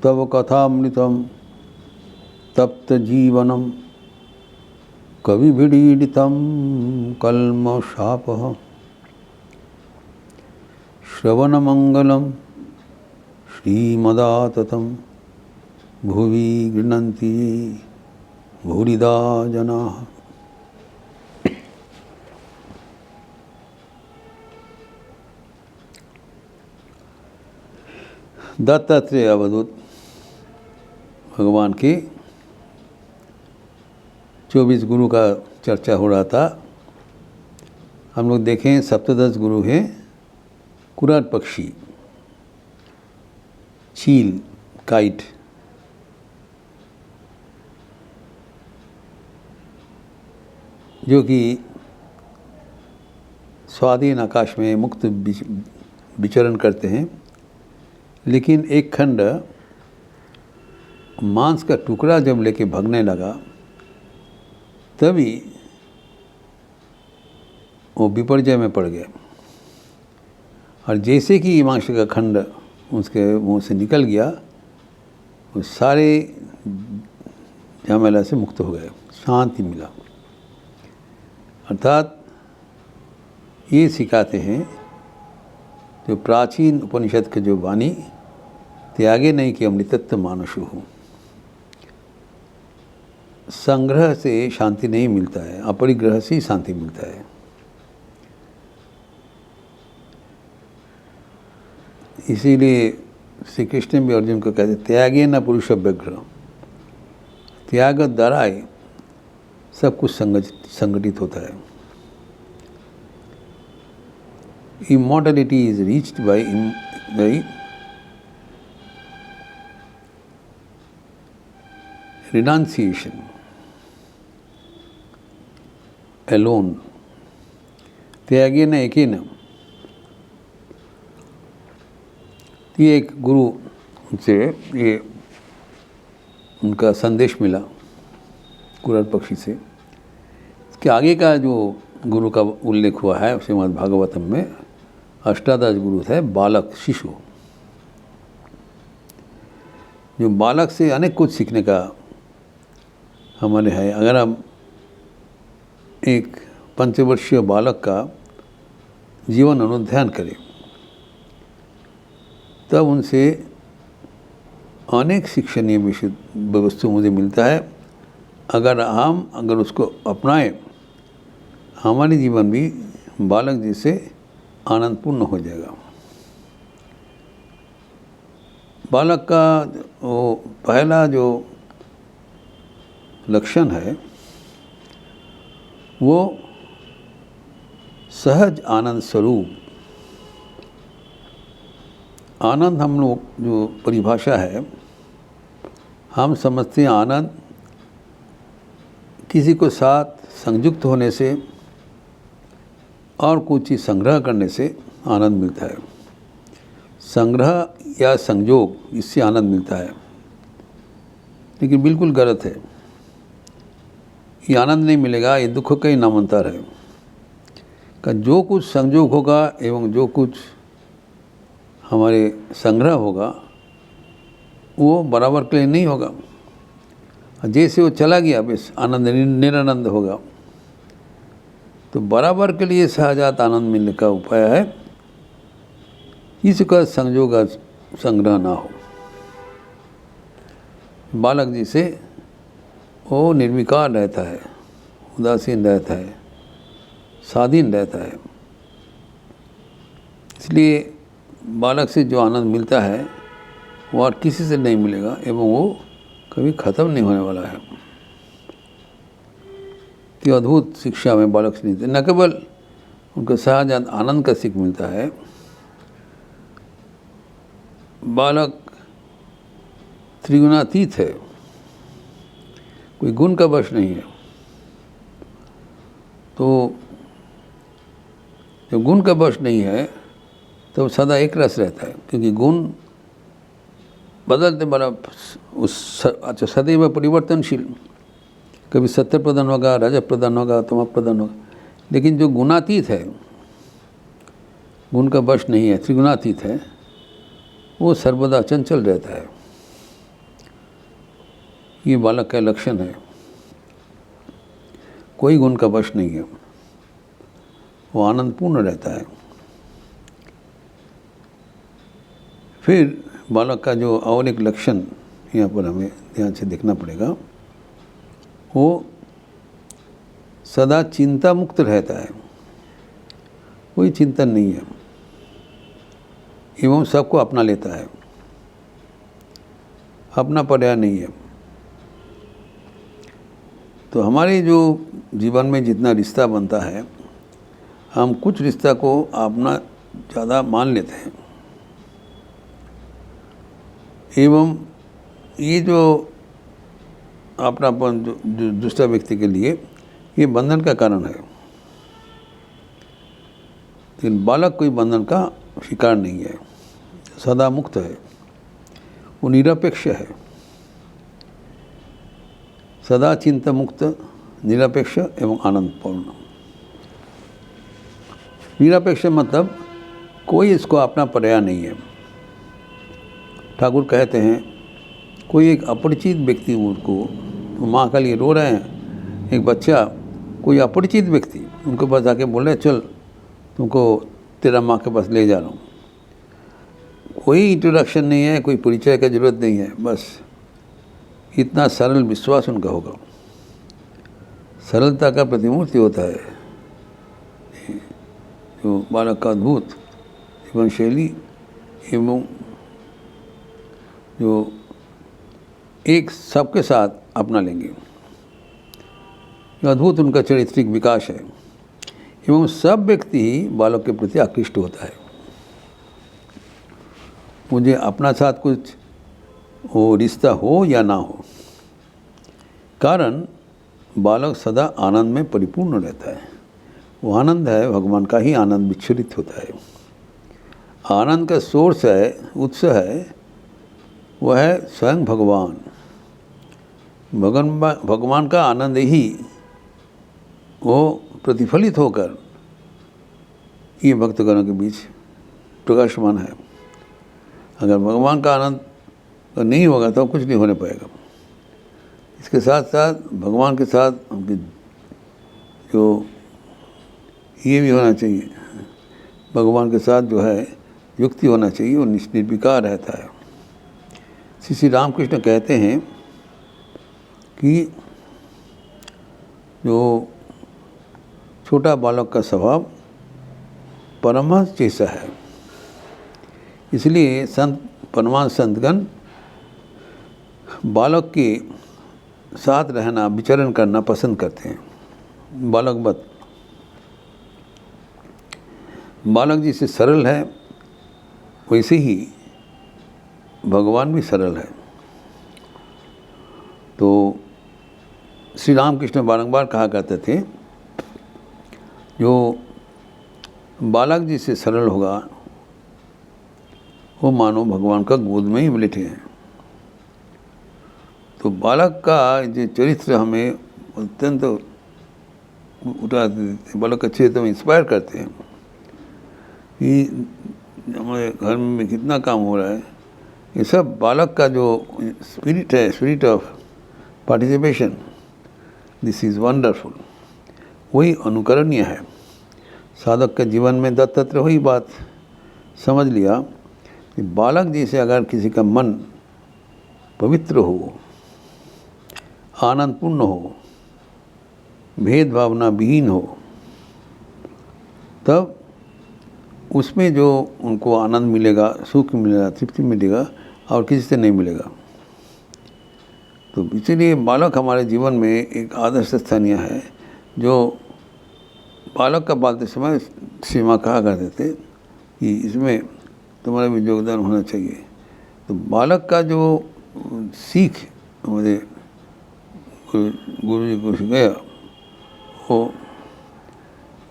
तव कथामृतं तप्तजीवनं कविभिडीडितं कल्मषापः श्रवणमंगलं श्रीमदाततं भुवि गृह्णन्ति भूरिदा जनाः। दत्तात्रेय अवधूत भगवान के 24 गुरु का चर्चा हो रहा था। हम लोग देखें सप्तदश गुरु हैं कुराट पक्षी, चील, काइट, जो कि स्वाधीन आकाश में मुक्त विचरण करते हैं। लेकिन एक खंड मांस का टुकड़ा जब लेके भागने लगा तभी वो विपर्जय में पड़ गया, और जैसे कि मांस का खंड उसके मुंह से निकल गया वो सारे झमेला से मुक्त हो गए, शांति मिला। अर्थात ये सिखाते हैं जो प्राचीन उपनिषद के जो वाणी, त्यागे नहीं कि अमृतत्व मानुषु हूँ। संग्रह से शांति नहीं मिलता है, अपरिग्रह से ही शांति मिलता है। इसीलिए श्री कृष्ण भी अर्जुन को कहते त्यागे न पुरुष व्यग्र, त्याग द्वारा ही सब कुछ संगठित होता है। Immortality is reached by renunciation alone. त्यागे न एके न। ये एक गुरु से ये उनका संदेश मिला कुराट पक्षी से। इसके आगे का जो गुरु का उल्लेख हुआ है श्रीमद् भागवतम में, अष्टादश गुरु थे बालक, शिशु। जो बालक से अनेक कुछ सीखने का हमारे है। अगर हम एक 5 वर्षीय बालक का जीवन अनुध्यान करें तब उनसे अनेक शिक्षणीय विषय वस्तु मुझे मिलता है। अगर उसको अपनाएं, हमारे जीवन भी बालक जैसे आनंदपूर्ण हो जाएगा। बालक का वो पहला जो लक्षण है वो सहज आनंद स्वरूप। आनंद हम लोग जो परिभाषा है, हम समझते हैं आनंद किसी को साथ संयुक्त होने से और कुछ चीज़ संग्रह करने से आनंद मिलता है। संग्रह या संयोग, इससे आनंद मिलता है, लेकिन बिल्कुल गलत है। ये आनंद नहीं मिलेगा, ये दुख का ही नामांतर है। का जो कुछ संयोग होगा एवं जो कुछ हमारे संग्रह होगा वो बराबर के लिए नहीं होगा। जैसे वो चला गया बस आनंद निरानंद होगा। तो बराबर के लिए सहजात आनंद मिलने का उपाय है इसका संयोग संग्रह ना हो। बालक जी से वो निर्विकार रहता है, उदासीन रहता है, स्वाधीन रहता है। इसलिए बालक से जो आनंद मिलता है वो और किसी से नहीं मिलेगा एवं वो कभी ख़त्म नहीं होने वाला है। तो अद्भुत शिक्षा में बालक से मिलते न केवल उनको सहज आनंद का सीख मिलता है, बालक त्रिगुणातीत है, कोई गुण का वश नहीं है। तो जब गुण का वश नहीं है तो सदा एक रस रहता है, क्योंकि गुण बदलते बड़ा अच्छा सदैव परिवर्तनशील, कभी सत्य प्रधान होगा, रजत प्रधान होगा, तम प्रधान होगा। लेकिन जो गुणातीत है, गुण का वश नहीं है, त्रिगुणातीत है, वो सर्वदा चंचल रहता है। ये बालक का लक्षण है। कोई गुण का वश नहीं है, वो आनंदपूर्ण रहता है। फिर बालक का जो और एक लक्षण यहाँ पर हमें ध्यान से देखना पड़ेगा, वो सदा चिंता मुक्त रहता है, कोई चिंतन नहीं है एवं सबको अपना लेता है, अपना पर्याय नहीं है। तो हमारे जो जीवन में जितना रिश्ता बनता है, हम कुछ रिश्ता को अपना ज़्यादा मान लेते हैं एवं ये जो अपनापन जो दूसरा व्यक्ति के लिए ये बंधन का कारण है। लेकिन बालक कोई बंधन का शिकार नहीं है, सदा मुक्त है, वो निरपेक्ष है, सदा चिंता मुक्त, निरपेक्ष एवं आनंदपूर्ण। निरपेक्ष मतलब कोई इसको अपना पर्याय नहीं है। ठाकुर कहते हैं कोई एक अपरिचित व्यक्ति उनको माँ के लिए रो रहे हैं, एक बच्चा कोई अपरिचित व्यक्ति उनको पास आके बोल रहे चल तुमको तेरा माँ के पास ले जा रहा हूँ। कोई इंट्रोडक्शन नहीं है, कोई परिचय की ज़रूरत नहीं है, बस इतना सरल विश्वास उनका होगा। सरलता का प्रतिमूर्ति होता है जो बालक का अद्भुत जीवन शैली एवं जो एक सबके साथ अपना लेंगे। अद्भुत उनका चारित्रिक विकास है एवं सब व्यक्ति ही बालक के प्रति आकृष्ट होता है। मुझे अपना साथ कुछ वो रिश्ता हो या ना हो, कारण बालक सदा आनंद में परिपूर्ण रहता है। वो आनंद है, भगवान का ही आनंद विच्छरित होता है। आनंद का सोर्स है, उत्स है, वह है स्वयं भगवान। भगवान का आनंद ही वो प्रतिफलित होकर ये भक्तगणों के बीच प्रकाशमान है। अगर भगवान का आनंद नहीं होगा तो कुछ नहीं होने पाएगा। इसके साथ साथ भगवान के साथ जो ये भी होना चाहिए, भगवान के साथ जो है युक्ति होना चाहिए, वो निर्विकार रहता है। श्री रामकृष्ण कहते हैं कि जो छोटा बालक का स्वभाव परमहंस जैसा है, इसलिए संत परमहंस संतगण बालक के साथ रहना, विचरण करना पसंद करते हैं। बालकवत, बालक जैसे सरल है वैसे ही भगवान भी सरल है। तो श्री रामकृष्ण बारंबार कहा करते थे जो बालक जिससे सरल होगा वो मानो भगवान का गोद में ही बैठे हैं। तो बालक का जो चरित्र हमें अत्यंत उठा देते, बालक अच्छे तो इंस्पायर करते हैं कि हमारे घर में कितना काम हो रहा है। ये सब बालक का जो स्पिरिट है, spirit of participation, this is wonderful, वही अनुकरणीय है। साधक के जीवन में तत्र वही बात समझ लिया कि बालक जैसे अगर किसी का मन पवित्र हो, आनंदपूर्ण हो, भेदभावना विहीन हो, तब उसमें जो उनको आनंद मिलेगा, सुख मिलेगा, तृप्ति मिलेगा और किसी से नहीं मिलेगा। तो इसलिए बालक हमारे जीवन में एक आदर्श स्थानीय है। जो बालक का पालते समय सीमा कहा करते थे कि इसमें तुम्हारा भी योगदान होना चाहिए। तो बालक का जो सीख हमारे गुरु जी को सिखाया वो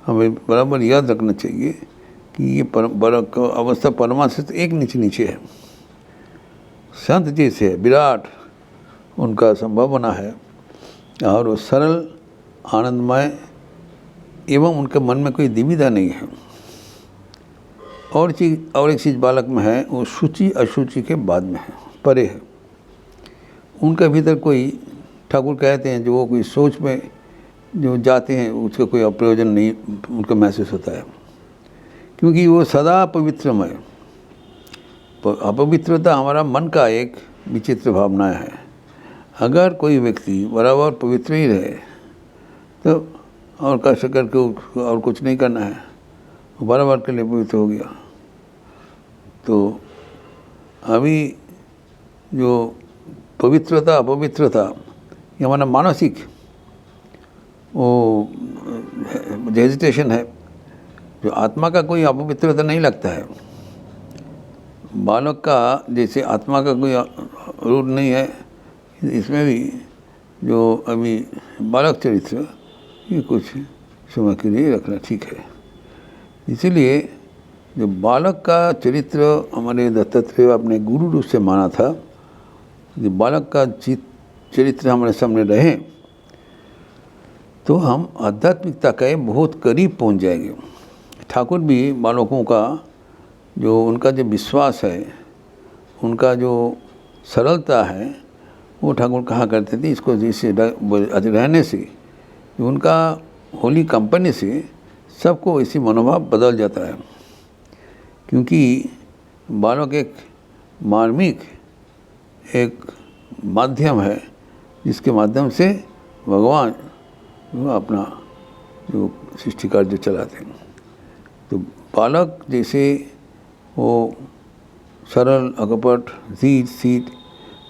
हमें बराबर याद रखना चाहिए कि ये बालक का अवस्था परमात्मा से एक नीचे है। संत जैसे है, विराट उनका संभावना है और वो सरल, आनंदमय एवं उनके मन में कोई दुविधा नहीं है। और एक चीज़ बालक में है, वो शुचि अशुचि के बाद में है, परे है। उनके भीतर कोई, ठाकुर कहते हैं, जो वो कोई सोच में जो जाते हैं उसका कोई अप्रयोजन नहीं उनको महसूस होता है, क्योंकि वो सदा पवित्रमय। अपवित्रता हमारा मन का एक विचित्र भावना है। अगर कोई व्यक्ति बराबर पवित्र ही रहे तो और कष्ट करके और कुछ नहीं करना है, वो बराबर के लिए पवित्र हो गया। तो अभी जो पवित्रता अपवित्रता ये हमारा मानसिक वो हेजिटेशन है, जो आत्मा का कोई अपवित्रता नहीं लगता है। बालक का जैसे आत्मा का कोई रूप नहीं है, इसमें भी जो अभी बालक चरित्र ये कुछ समय के लिए रखना ठीक है। इसीलिए जो बालक का चरित्र हमारे दत्तात्रेय अपने गुरु रूप से माना था, जो बालक का चरित्र हमारे सामने रहे तो हम आध्यात्मिकता के बहुत करीब पहुंच जाएंगे। ठाकुर भी बालकों का जो उनका जो विश्वास है, उनका जो सरलता है, वो ठाकुर कहा करते थे इसको जैसे रहने से, उनका होली कंपनी से सबको इसी मनोभाव बदल जाता है। क्योंकि बालक एक मार्मिक एक माध्यम है जिसके माध्यम से भगवान वो अपना जो सृष्टि कार्य चलाते हैं। तो बालक जैसे वो सरल अकपट जीत सीट,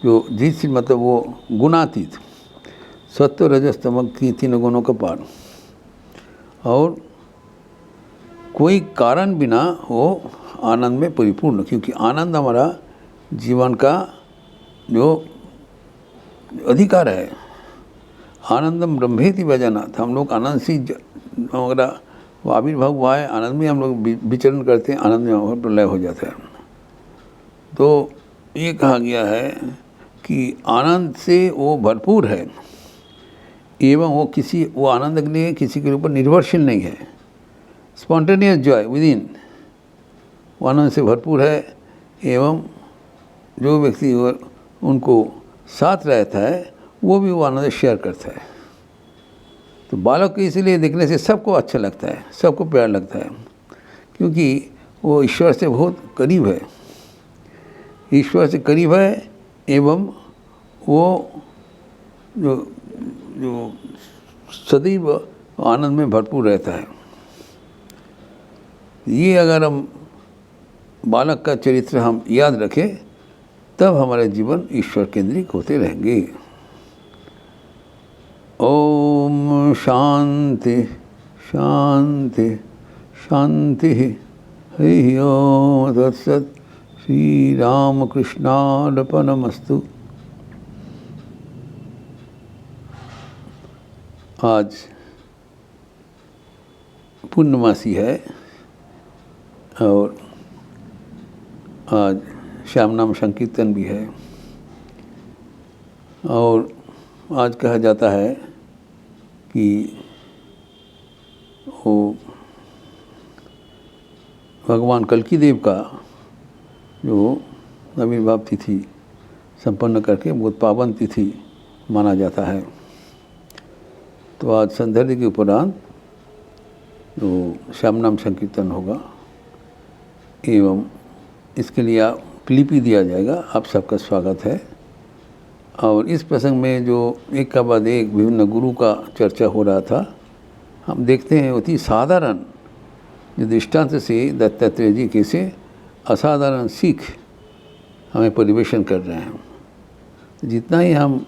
जो जीत सीट मतलब वो गुणातीत, सत्व रजस तमक की तीनों गुणों का पार, और कोई कारण बिना वो आनंद में परिपूर्ण। क्योंकि आनंद हमारा जीवन का जो अधिकार है। आनंदम ब्रह्मेति व्यजानात्, हम लोग आनंद से हमारा वो आविर्भाव हुआ है, आनंद में हम लोग विचरण करते हैं, आनंद में हमारा प्रलय हो जाता है। तो ये कहा गया है कि आनंद से वो भरपूर है एवं वो आनंद के लिए किसी के ऊपर निर्भरशील नहीं है। स्पॉन्टेनियस जॉय विद इन, वो आनंद से भरपूर है एवं जो व्यक्ति उनको साथ रहता है वो भी वो आनंद शेयर करता है। तो बालक को इसीलिए देखने से सबको अच्छा लगता है, सबको प्यार लगता है, क्योंकि वो ईश्वर से बहुत करीब है, ईश्वर से करीब है एवं वो जो सदैव आनंद में भरपूर रहता है। ये अगर हम बालक का चरित्र हम याद रखें तब हमारे जीवन ईश्वर केंद्रित होते रहेंगे। ओम शांति शांति शांति। हरि ओम तत्सत्। श्री रामकृष्णार्पणमस्तु। आज पूर्णमासी है और आज श्याम नाम संकीर्तन भी है, और आज कहा जाता है कि वो भगवान कल्की देव का जो आविर्भाव तिथि संपन्न करके बहुत पावन तिथि माना जाता है। तो आज संध्या के उपरांत जो श्याम नाम संकीर्तन होगा एवं इसके लिए क्लिप दिया जाएगा। आप सबका स्वागत है। और इस प्रसंग में जो एक का बाद एक विभिन्न गुरु का चर्चा हो रहा था, हम देखते हैं अति साधारण जो दृष्टांत से दत्तात्रेय जी कैसे असाधारण सीख हमें परिवेशन कर रहे हैं। जितना ही हम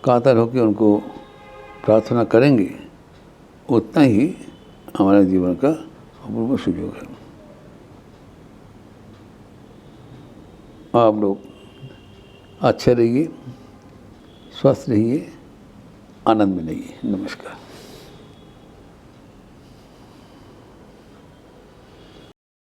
कातर होकर उनको प्रार्थना करेंगे उतना ही हमारे जीवन का अपूर्व सुयोग है। आप लोग अच्छे रहिए, स्वस्थ रहिए, आनंद में रहिए। नमस्कार।